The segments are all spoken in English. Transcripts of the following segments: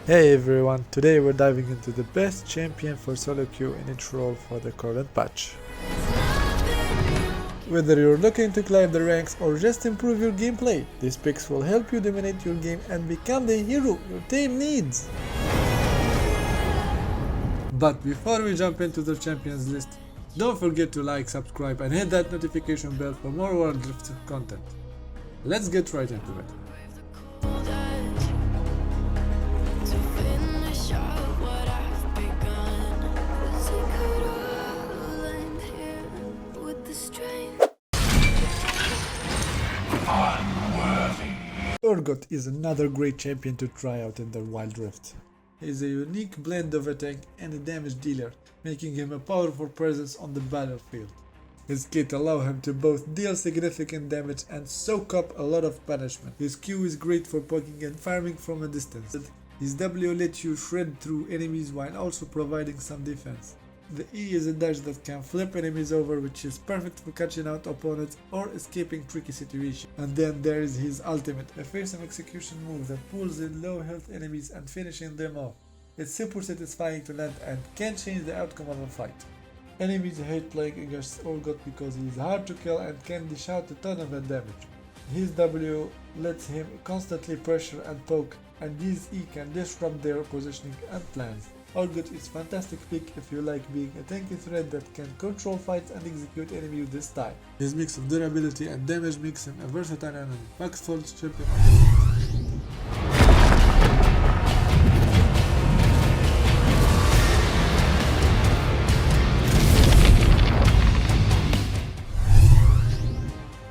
Hey everyone, today we're diving into the best champion for solo queue in each role for the current patch. Whether you're looking to climb the ranks or just improve your gameplay, these picks will help you dominate your game and become the hero your team needs. But before we jump into the champions list, don't forget to like, subscribe and hit that notification bell for more World Drift content. Let's get right into it. Urgot is another great champion to try out in the Wild Rift. He is a unique blend of a tank and a damage dealer, making him a powerful presence on the battlefield. His kit allows him to both deal significant damage and soak up a lot of punishment. His Q is great for poking and farming from a distance. His W lets you shred through enemies while also providing some defense. The E is a dash that can flip enemies over, which is perfect for catching out opponents or escaping tricky situations. And then there is his ultimate, a fearsome execution move that pulls in low health enemies and finishing them off. It's super satisfying to land and can change the outcome of a fight. Enemies hate playing against Urgot because he is hard to kill and can dish out a ton of damage. His W lets him constantly pressure and poke, and his E can disrupt their positioning and plans. Urgot is fantastic pick if you like being a tanky threat that can control fights and execute enemies with this style. His mix of durability and damage makes him a versatile and impactful champion.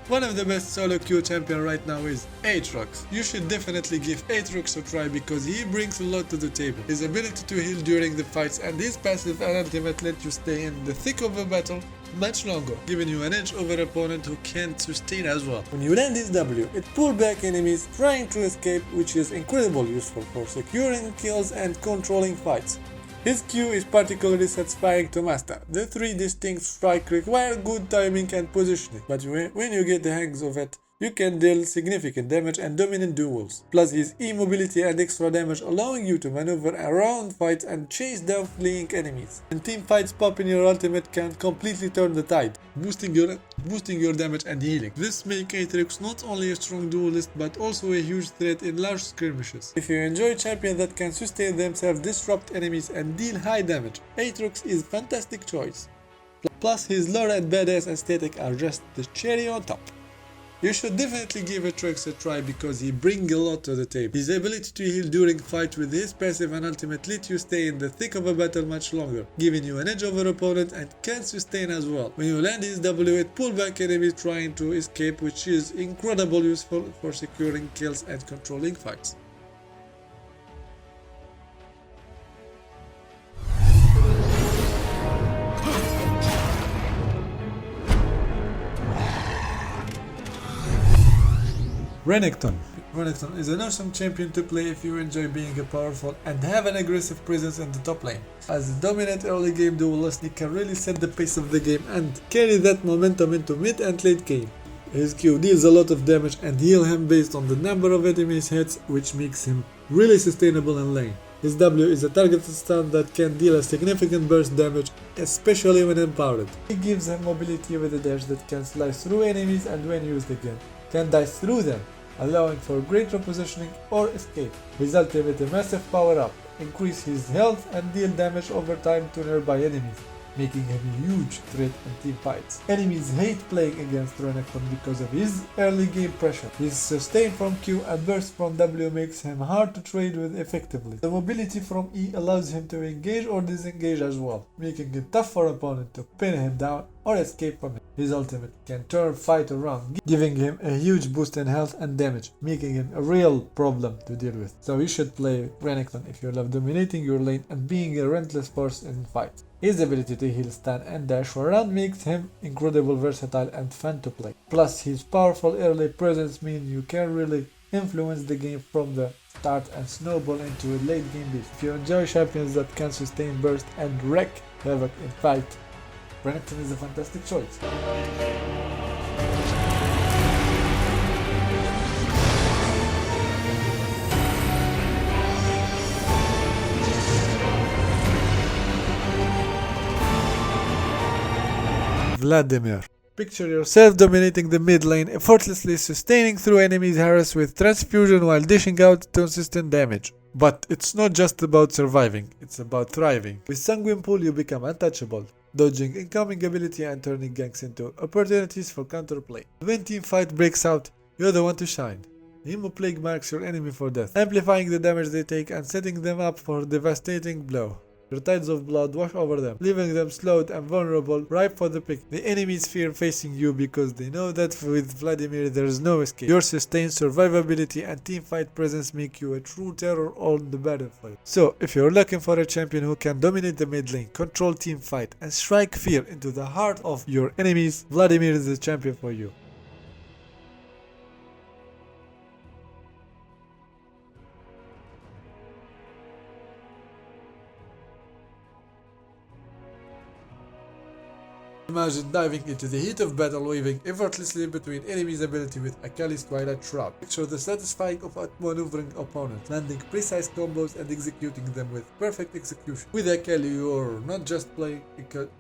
One of the best solo queue champion right now is Aatrox. You should definitely give Aatrox a try because he brings a lot to the table. His ability to heal during the fights and his passive and ultimate let you stay in the thick of a battle much longer, giving you an edge over opponent who can't sustain as well. When you land his W, it pulls back enemies trying to escape, which is incredibly useful for securing kills and controlling fights. His Q is particularly satisfying to master. The three distinct strikes require good timing and positioning, but when you get the hang of it, you can deal significant damage and dominate duels. Plus his E-mobility and extra damage allowing you to maneuver around fights and chase down fleeing enemies. And team fights popping your ultimate can completely turn the tide, boosting your damage and healing. This makes Aatrox not only a strong duelist but also a huge threat in large skirmishes. If you enjoy champions that can sustain themselves, disrupt enemies and deal high damage, Aatrox is a fantastic choice. Plus his lore and badass aesthetic are just the cherry on top. You should definitely give Aatrox a try because he brings a lot to the table. His ability to heal during fight with his passive and ultimate let you stay in the thick of a battle much longer, giving you an edge over opponent and can sustain as well. When you land his W, it pulls back enemies trying to escape, which is incredibly useful for securing kills and controlling fights. Renekton. Renekton is an awesome champion to play if you enjoy being a powerful and have an aggressive presence in the top lane. As a dominant early game duelist, he can really set the pace of the game and carry that momentum into mid and late game. His Q deals a lot of damage and heal him based on the number of enemies hits, which makes him really sustainable in lane. His W is a targeted stun that can deal a significant burst damage, especially when empowered. He gives him mobility with a dash that can slice through enemies and when used again, can dice through them, allowing for great repositioning or escape. His ultimate, a massive power up, increase his health and deal damage over time to nearby enemies, making him a huge threat in team fights. Enemies hate playing against Renekton because of his early game pressure. His sustain from Q and burst from W makes him hard to trade with effectively. The mobility from E allows him to engage or disengage as well, making it tough for opponent to pin him down or escape from him. His ultimate can turn fight around, giving him a huge boost in health and damage, making him a real problem to deal with. So you should play Renekton if you love dominating your lane and being a relentless force in fights. His ability to heal, stun and dash around makes him incredibly versatile and fun to play. Plus his powerful early presence means you can really influence the game from the start and snowball into a late game beat. If you enjoy champions that can sustain burst and wreak havoc in fight, Renekton is a fantastic choice. Vladimir. Picture yourself dominating the mid lane, effortlessly sustaining through enemies harassed with transfusion while dishing out consistent damage. But it's not just about surviving, it's about thriving. With Sanguine Pool you become untouchable, dodging incoming ability and turning ganks into opportunities for counterplay. When team fight breaks out, you're the one to shine. Hemoplague marks your enemy for death, amplifying the damage they take and setting them up for a devastating blow. Your tides of blood wash over them, leaving them slowed and vulnerable, ripe for the pick. The enemies fear facing you because they know that with Vladimir there is no escape. Your sustained survivability and teamfight presence make you a true terror on the battlefield. So, if you're looking for a champion who can dominate the mid lane, control teamfight, and strike fear into the heart of your enemies, Vladimir is the champion for you. Imagine diving into the heat of battle, weaving effortlessly between enemies' ability with Akali's Twilight Shroud. Picture the satisfying of outmaneuvering opponents, landing precise combos and executing them with perfect execution. With Akali, you're not just playing a champ,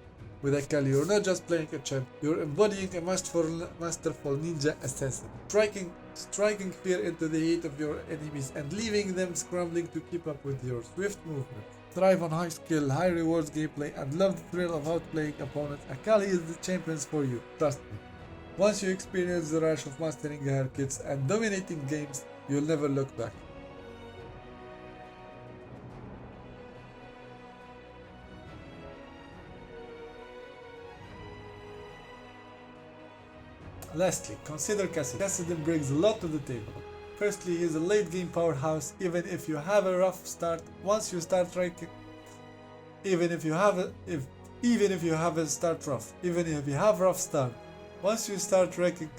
you're embodying a masterful ninja assassin, striking fear into the heat of your enemies and leaving them scrambling to keep up with your swift movement. Thrive on high skill, high rewards gameplay, and love the thrill of outplaying opponents, Akali is the champions for you, trust me. Once you experience the rush of mastering her kits and dominating games, you'll never look back. Lastly, consider Kassadin. Kassadin brings a lot to the table. Firstly, he is a late game powerhouse. Even if you have a rough start, once you start ranking, even if you have a rough start, once you start ranking,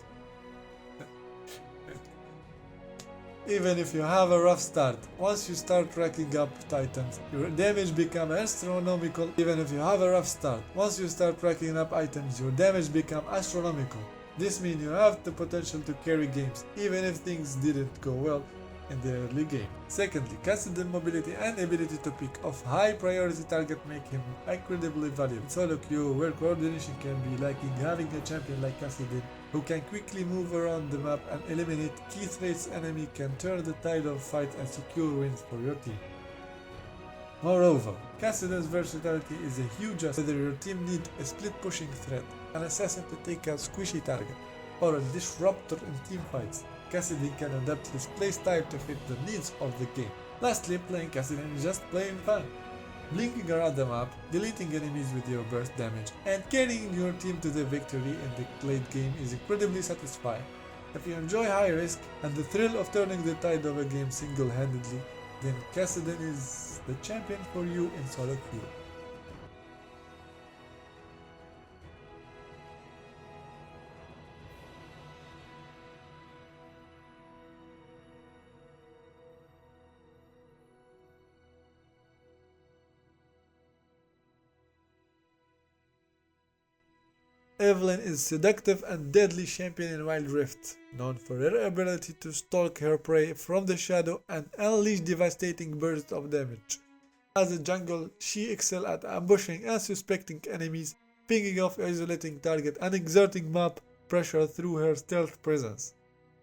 even if you have a rough start, once you start racking up items, your damage becomes astronomical. Even if you have a rough start, once you start racking up items, your damage becomes astronomical. This means you have the potential to carry games, even if things didn't go well in the early game. Secondly, Kassadin's mobility and ability to pick off high priority target make him incredibly valuable. In solo queue, where coordination can be lacking, having a champion like Kassadin who can quickly move around the map and eliminate key threats enemy can turn the tide of fight and secure wins for your team. Moreover, Kassadin's versatility is a huge asset whether your team needs a split pushing threat, an assassin to take out squishy target, or a disruptor in team fights. Kassadin can adapt his playstyle to fit the needs of the game. Lastly, playing Kassadin is just plain fun. Blinking around the map, deleting enemies with your burst damage, and carrying your team to the victory in the late game is incredibly satisfying. If you enjoy high risk and the thrill of turning the tide of a game single-handedly, then Kassadin is the champion for you in solo queue. Evelynn is seductive and deadly champion in Wild Rift, known for her ability to stalk her prey from the shadow and unleash devastating bursts of damage. As a jungle, she excels at ambushing unsuspecting enemies, picking off isolating targets and exerting map pressure through her stealth presence.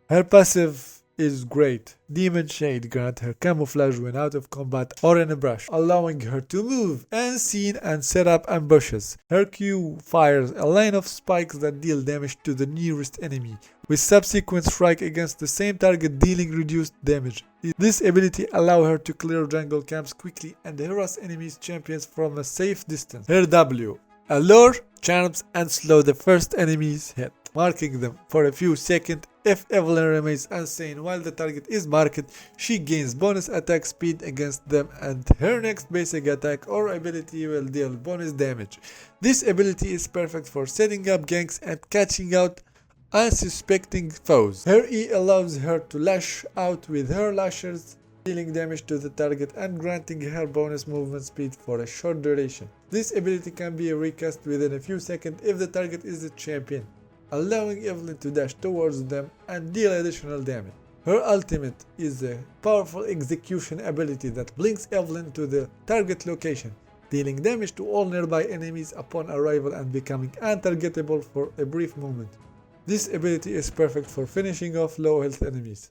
Her passive is great. Demon Shade grants her camouflage when out of combat or in a brush, allowing her to move unseen and set up ambushes. Her Q fires a line of spikes that deal damage to the nearest enemy, with subsequent strike against the same target dealing reduced damage. This ability allows her to clear jungle camps quickly and harass enemies champions from a safe distance. Her W allure, charms, and slow the first enemy's hit, marking them for a few seconds. If Evelynn remains unseen while the target is marked, she gains bonus attack speed against them and her next basic attack or ability will deal bonus damage. This ability is perfect for setting up ganks and catching out unsuspecting foes. Her E allows her to lash out with her lashers, dealing damage to the target and granting her bonus movement speed for a short duration. This ability can be recast within a few seconds if the target is a champion, allowing Evelynn to dash towards them and deal additional damage. Her ultimate is a powerful execution ability that blinks Evelynn to the target location, dealing damage to all nearby enemies upon arrival and becoming untargetable for a brief moment. This ability is perfect for finishing off low health enemies.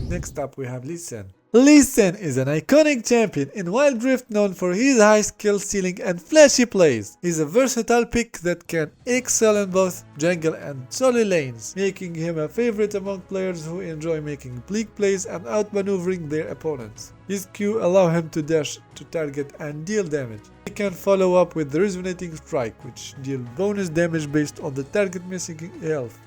Next up we have Lee Sin. Lee Sin is an iconic champion in Wild Rift known for his high skill ceiling and flashy plays. He's a versatile pick that can excel in both jungle and solo lanes, making him a favorite among players who enjoy making bleak plays and outmaneuvering their opponents. His Q allows him to dash to target and deal damage. He can follow up with the Resonating Strike, which deals bonus damage based on the target missing health.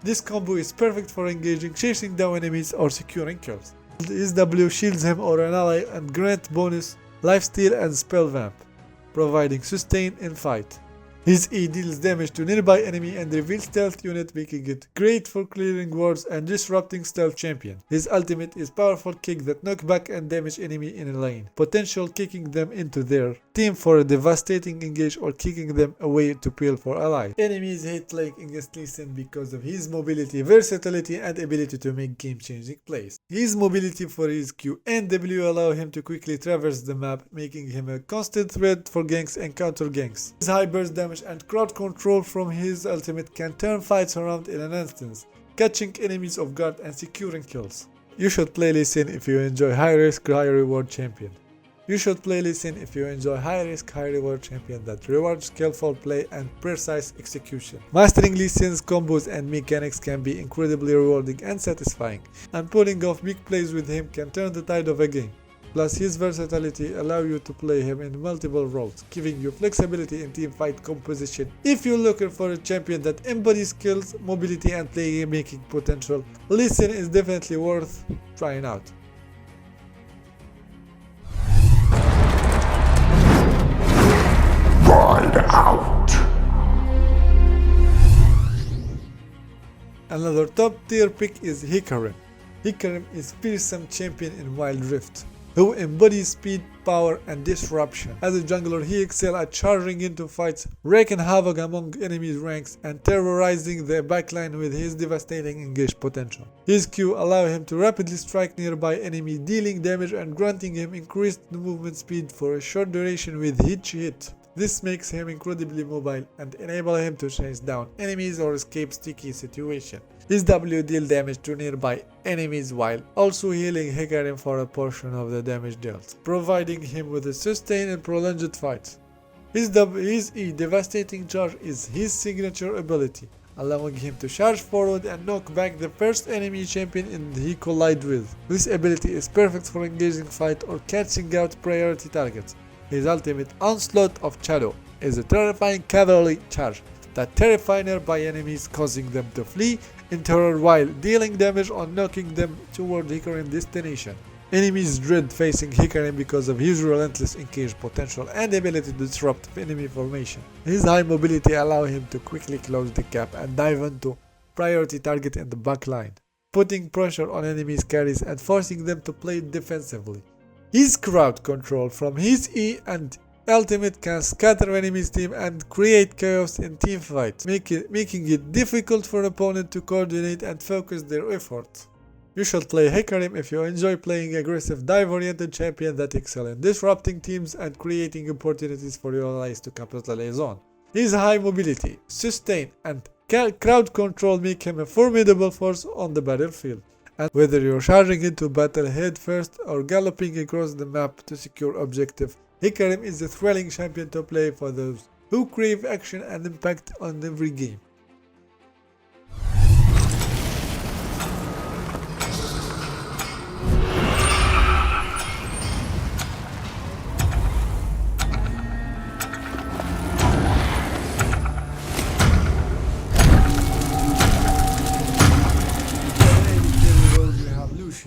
This combo is perfect for engaging, chasing down enemies, or securing kills. His W shields him or an ally and grants bonus lifesteal and spell vamp, providing sustain in fight. His E deals damage to nearby enemy and reveals stealth unit, making it great for clearing wards and disrupting stealth champion. His ultimate is powerful kick that knock back and damage enemy in a lane, potential kicking them into their team for a devastating engage or kicking them away to peel for ally. Enemies hate playing against Lee Sin because of his mobility, versatility, and ability to make game-changing plays. His mobility for his Q and W allow him to quickly traverse the map, making him a constant threat for ganks and counter ganks. His high burst damage and crowd control from his ultimate can turn fights around in an instant, catching enemies off guard and securing kills. You should play Lee Sin if you enjoy high risk, high reward champion. You should play Lee Sin if you enjoy high risk, high reward champion that rewards skillful play and precise execution. Mastering Lee Sin's combos and mechanics can be incredibly rewarding and satisfying, and pulling off big plays with him can turn the tide of a game. Plus, his versatility allows you to play him in multiple roles, giving you flexibility in teamfight composition. If you're looking for a champion that embodies skills, mobility, and playmaking potential, Lee Sin is definitely worth trying out. Ride out! Another top tier pick is Hecarim. Hecarim is a fearsome champion in Wild Rift, who embodies speed, power, and disruption. As a jungler, he excels at charging into fights, wreaking havoc among enemies' ranks, and terrorizing the backline with his devastating engage potential. His Q allows him to rapidly strike nearby enemies, dealing damage and granting him increased movement speed for a short duration with each hit. This makes him incredibly mobile and enables him to chase down enemies or escape sticky situations. His W deals damage to nearby enemies while also healing Hecarim for a portion of the damage dealt, providing him with a sustained and prolonged fight. His E Devastating Charge is his signature ability, allowing him to charge forward and knock back the first enemy champion he collides with. This ability is perfect for engaging fight or catching out priority targets. His ultimate Onslaught of Shadow is a terrifying cavalry charge that terrifies nearby enemies, causing them to flee in terror while dealing damage or knocking them toward Hecarim's destination. Enemies dread facing Hecarim because of his relentless engage potential and ability to disrupt enemy formation. His high mobility allows him to quickly close the gap and dive into priority target in the backline, putting pressure on enemies' carries and forcing them to play defensively. His crowd control from his E and ultimate can scatter enemies' team and create chaos in teamfights, making it difficult for an opponent to coordinate and focus their efforts. You should play Hecarim if you enjoy playing aggressive, dive-oriented champion that excel in disrupting teams and creating opportunities for your allies to capitalize on. His high mobility, sustain, and crowd control make him a formidable force on the battlefield. And whether you're charging into battle head first or galloping across the map to secure objective, Hecarim is a thrilling champion to play for those who crave action and impact on every game.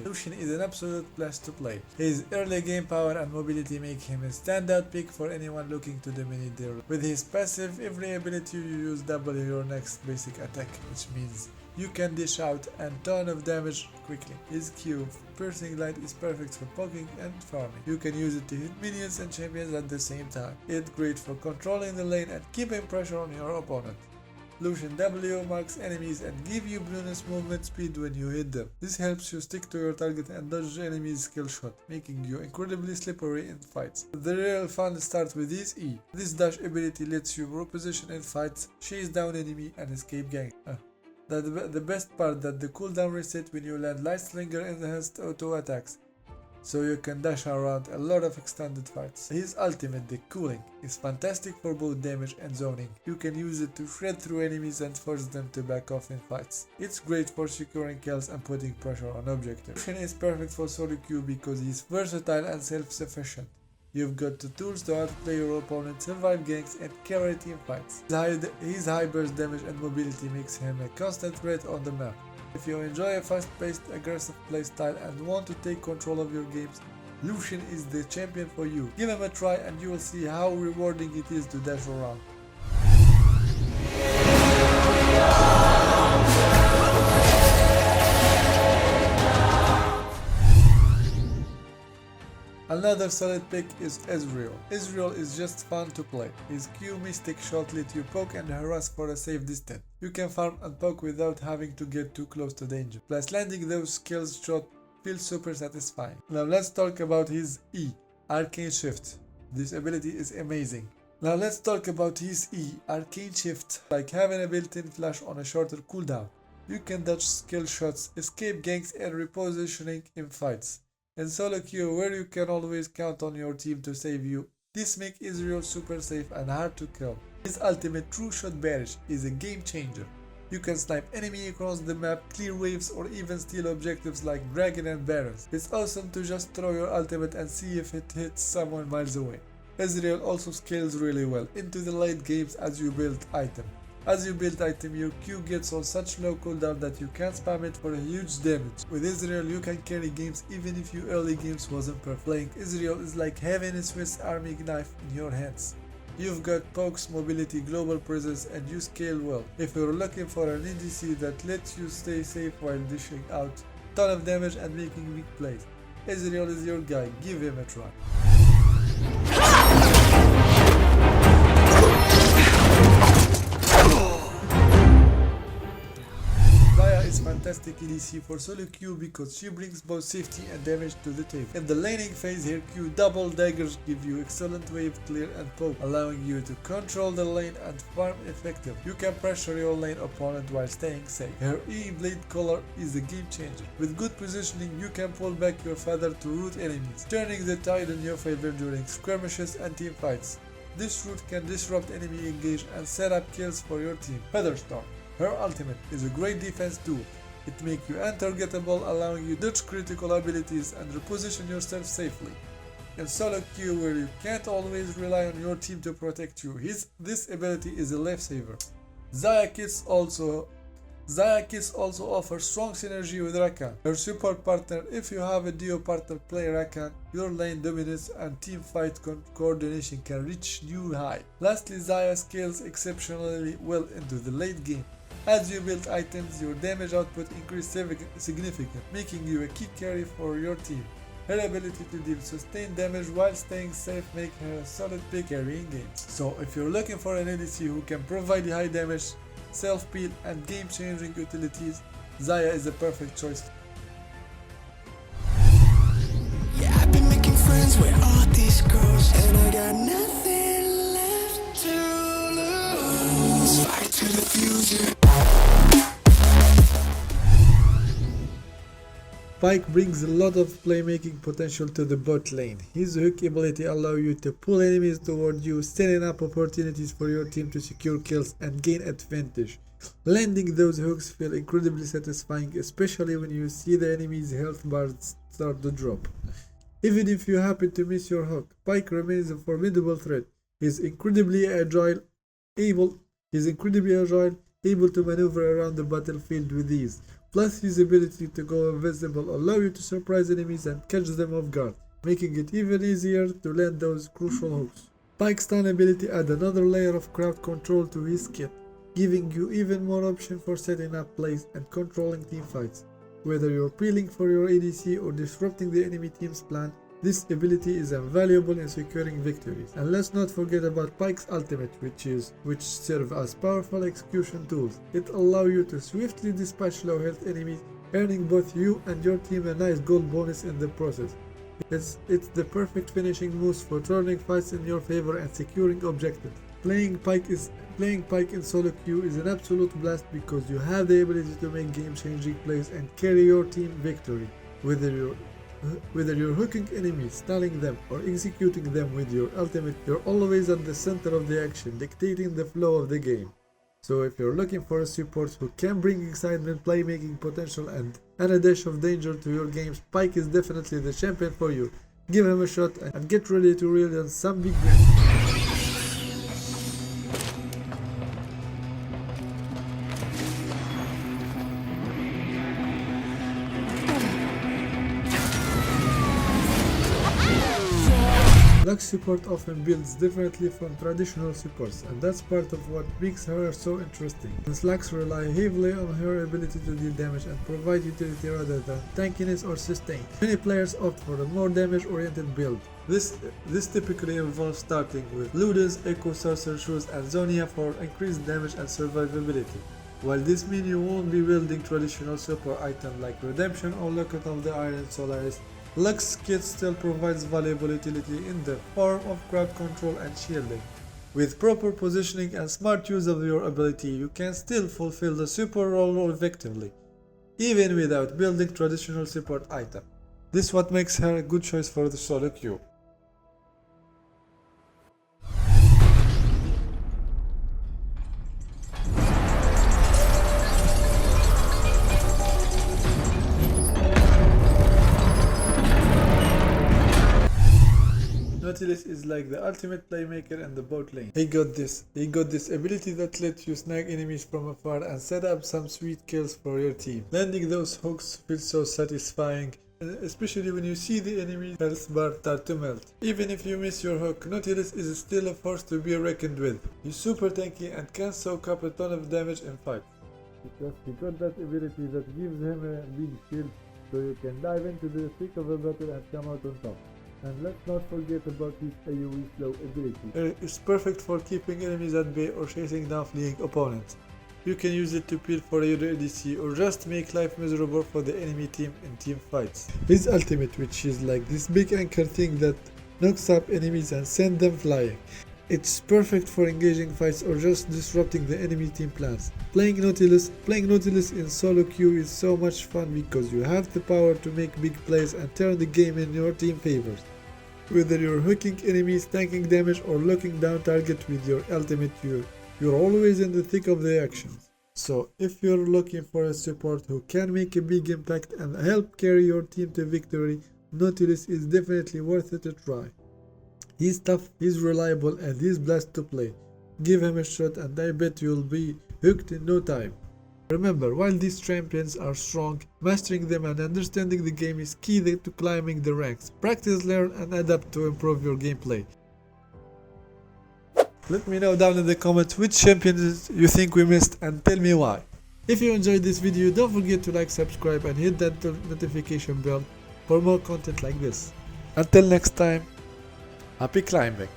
Lucian is an absolute blast to play. His early game power and mobility make him a standout pick for anyone looking to dominate their role. With his passive, every ability you use double your next basic attack, which means you can dish out a ton of damage quickly. His Q, Piercing Light, is perfect for poking and farming. You can use it to hit minions and champions at the same time. It's great for controlling the lane and keeping pressure on your opponent. Lucian W marks enemies and give you bonus movement speed when you hit them. This helps you stick to your target and dodge enemies' skill shot, making you incredibly slippery in fights. The real fun starts with his E. This dash ability lets you reposition in fights, chase down enemy and escape gang. The best part that the cooldown reset when you land Lightslinger enhanced auto attacks, so you can dash around a lot of extended fights. His ultimate, the Cooling, is fantastic for both damage and zoning. You can use it to shred through enemies and force them to back off in fights. It's great for securing kills and putting pressure on objectives. Lucian is perfect for solo queue because he's versatile and self-sufficient. You've got the tools to outplay your opponent, survive ganks and carry team fights. His high burst damage and mobility makes him a constant threat on the map. If you enjoy a fast-paced, aggressive playstyle and want to take control of your games, Lucian is the champion for you. Give him a try and you will see how rewarding it is to dash around. Another solid pick is Ezreal. Ezreal is just fun to play. His Q Mystic shot lets you poke and harass for a safe distance. You can farm and poke without having to get too close to danger. Plus landing those skills shot feels super satisfying. Now let's talk about his E, Arcane Shift. This ability is amazing. Like having a built-in flash on a shorter cooldown. You can dodge skill shots, escape ganks and repositioning in fights. In solo queue, where you can always count on your team to save you, this makes Ezreal super safe and hard to kill. His ultimate True Shot Barrage is a game changer. You can snipe enemy across the map, clear waves or even steal objectives like Dragon and Barons. It's awesome to just throw your ultimate and see if it hits someone miles away. Ezreal also scales really well into the late games as you build item. As you build item, your Q gets on such low cooldown that you can spam it for a huge damage. With Ezreal, you can carry games even if your early games wasn't perfect. Playing Ezreal is like having a Swiss Army knife in your hands. You've got pokes, mobility, global presence, and you scale well. If you're looking for an ADC that lets you stay safe while dishing out ton of damage and making weak plays, Ezreal is your guy. Give him a try. Is fantastic ADC for solo queue because she brings both safety and damage to the table. In the laning phase, her Q double daggers give you excellent wave clear and poke, allowing you to control the lane and farm effective. You can pressure your lane opponent while staying safe. Her E blade collar is a game changer. With good positioning, you can pull back your feather to root enemies, turning the tide in your favor during skirmishes and team fights. This route can disrupt enemy engage and set up kills for your team. Featherstorm. Her ultimate is a great defense tool. It makes you untargetable, allowing you to dodge critical abilities and reposition yourself safely. In solo queue, where you can't always rely on your team to protect you, this ability is a lifesaver. Xayah Kiss also offers strong synergy with Rakan, her support partner. If you have a duo partner play Rakan, your lane dominance and team fight coordination can reach new high. Lastly, Xayah scales exceptionally well into the late game. As you build items, your damage output increases significantly, making you a key carry for your team. Her ability to deal sustained damage while staying safe make her a solid pick carrying games. So if you're looking for an ADC who can provide high damage, self-peel and game-changing utilities, Xayah is a perfect choice. Yeah, I've been making friends with all these girls, and I got nothing left to lose. Fight to the future. Pyke brings a lot of playmaking potential to the bot lane. His hook ability allows you to pull enemies toward you, setting up opportunities for your team to secure kills and gain advantage. Landing those hooks feel incredibly satisfying, especially when you see the enemy's health bars start to drop. Even if you happen to miss your hook, Pyke remains a formidable threat. He's incredibly agile, able to maneuver around the battlefield with ease. Plus, his ability to go invisible allows you to surprise enemies and catch them off guard, making it even easier to land those crucial hooks. Pyke's stun ability adds another layer of crowd control to his kit, giving you even more options for setting up plays and controlling team fights. Whether you're peeling for your ADC or disrupting the enemy team's plan, This ability is invaluable in securing victories. And let's not forget about Pike's ultimate, which serve as powerful execution tools. It allows you to swiftly dispatch low health enemies, earning both you and your team a nice gold bonus in the process. It's the perfect finishing moves for turning fights in your favor and securing objectives. Playing Pike in solo queue is an absolute blast because you have the ability to make game-changing plays and carry your team victory. Whether you're hooking enemies, stalling them, or executing them with your ultimate, you're always at the center of the action, dictating the flow of the game. So if you're looking for a support who can bring excitement, playmaking potential, and a dash of danger to your games, Pike is definitely the champion for you. Give him a shot and get ready to reel in some big wins. Lux support often builds differently from traditional supports, and that's part of what makes her so interesting, since Lux rely heavily on her ability to deal damage and provide utility rather than tankiness or sustain. Many players opt for a more damage-oriented build. This typically involves starting with Ludens, Echo, Sorcerer Shoes, and Zonia for increased damage and survivability. While this means you won't be building traditional support items like Redemption or Locket of the Iron Solaris, Lux kit still provides valuable utility in the form of crowd control and shielding. With proper positioning and smart use of your ability, you can still fulfill the support role effectively, even without building traditional support item. This is what makes her a good choice for the solo queue. Nautilus is like the ultimate playmaker in the bot lane. He got this ability that lets you snag enemies from afar and set up some sweet kills for your team. Landing those hooks feels so satisfying, especially when you see the enemy health bar start to melt. Even if you miss your hook, Nautilus is still a force to be reckoned with. He's super tanky and can soak up a ton of damage in fights. Because he got that ability that gives him a big shield, so you can dive into the thick of a battle and come out on top. And let's not forget about his AoE slow ability. It's perfect for keeping enemies at bay or chasing down fleeing opponents. You can use it to peel for your ADC or just make life miserable for the enemy team in team fights. His ultimate, which is like this big anchor thing that knocks up enemies and sends them flying. It's perfect for engaging fights or just disrupting the enemy team plans. Playing Nautilus in solo queue is so much fun because you have the power to make big plays and turn the game in your team favors. Whether you're hooking enemies, tanking damage, or locking down target with your ultimate, you're always in the thick of the action. So if you're looking for a support who can make a big impact and help carry your team to victory, Nautilus is definitely worth it to try. He's tough, he's reliable, and he's blessed to play. Give him a shot and I bet you'll be hooked in no time. Remember, while these champions are strong, mastering them and understanding the game is key to climbing the ranks. Practice, learn, and adapt to improve your gameplay. Let me know down in the comments which champions you think we missed and tell me why. If you enjoyed this video, don't forget to like, subscribe, and hit that notification bell for more content like this. Until next time, happy climbing!